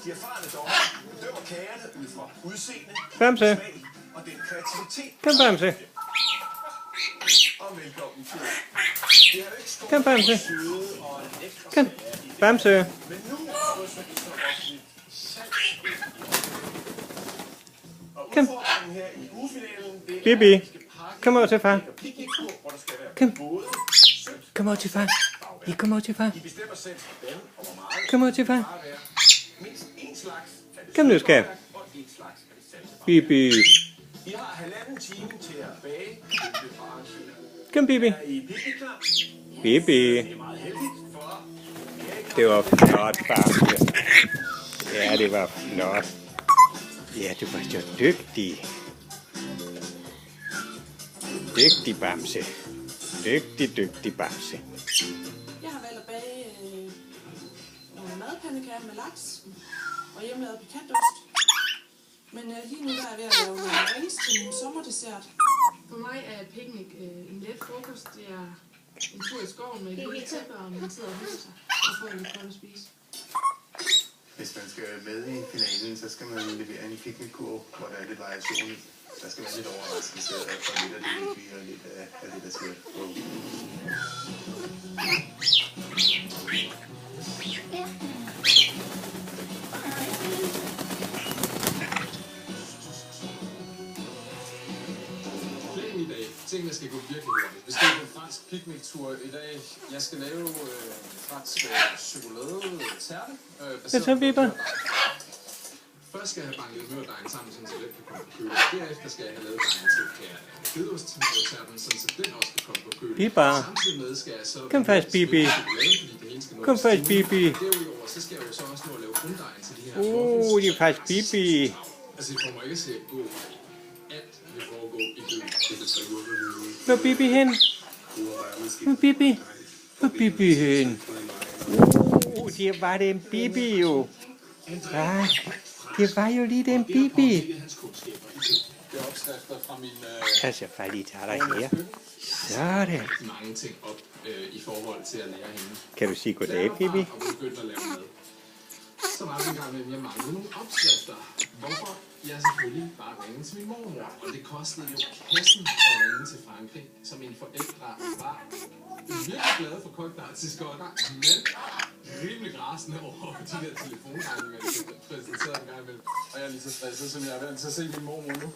De erfarne dommer bedømmer kagerne ud fra udseende, Bamse. smag og den kreativitet. Kom, Bamse. Og velkommen til. Det er jo ikke stort, Kom, Bamse. søde og en ekstra Kom, Bamse. Men nu drysser vi så også lidt salt ind i. Og Kom. udfordringen her i ugefinalen, det er, Bibi. at vi skal pakke Kom over til far. en picnickur, hvor der skal være Kom. både sødt Kom over til far. I kom over til far. I bestemmer selv, hvordan og hvor meget. Kom over til far. Bare være mindst én slags af det Kom nu, skat. og én slags af det salte. Bibi. I har 1,5 time til at bage det arrangeret. Kom, Bibi. Er I picnicklar? Bibi. Det er meget heldigt, for Det var flot, Bamse. Ja, det var flot. Ja, du var så dygtig. Dygtig, Bamse. Dygtig, Bamse. Jeg har valgt at bage nogle madpandekager med laks og hjemmelavet pikantost. Men lige nu der er jeg ved at lave rings til en sommerdessert. For mig er picnic en let frokost. Det er en tur i skoven med et lille tæppe, og man sidder og hygger sig og får lidt godt at spise. Hvis man skal med i finalen, så skal man levere en picnickur, hvor der er lidt variation i. Der skal være lidt overraskelse og lidt af det hyggelige og lidt af det, der skal gå. Planen i dag. Tingene skal gå virkelig hurtigt. Vi skal på en fransk picnic-tur i dag. Jeg skal lave fransk chokolade-tærte. Hvad så, Biber? Først skal jeg have banket mørdejen sammen, så den kan komme på køle. Derefter skal jeg have lavet dejen til gedeost-tærten, så den også kan komme på køle. Biber. Samtidig med skal jeg så... Kom først, Bibi. Kom først, Bibi. Derudover så skal jeg jo så også nå at lave grunddejen til de her muffins. Det er faktisk Bibi. Altså, I får mig ikke til at gå alt vil foregå i køen. Det er 3 uger. Hvor er Bibi hen? Hvor er Bibi? Hvor er Bibi hen? Det var den Bibi jo. Ja, det var jo lige den Bibi. Det er opskrifter fra min... Altså, bare lige tage dig her. Sådan. mange ting op i forhold til at lære hende. Kan du sige goddag, Bibi? Og begyndte at lave mad. Så var det en gang med, at jeg manglede nogle opskrifter. Hvorfor jeg selvfølgelig bare ringede til min mormor. Og det kostede jo kassen at ringe til Frankrig, som mine forældre var virkelig glade for kokdartiskokker, men rimelig rasende over de der telefonregninger, jeg præsenterede en gang imellem. Og jeg er lige så stresset, som jeg er vant til at se min mormor nu.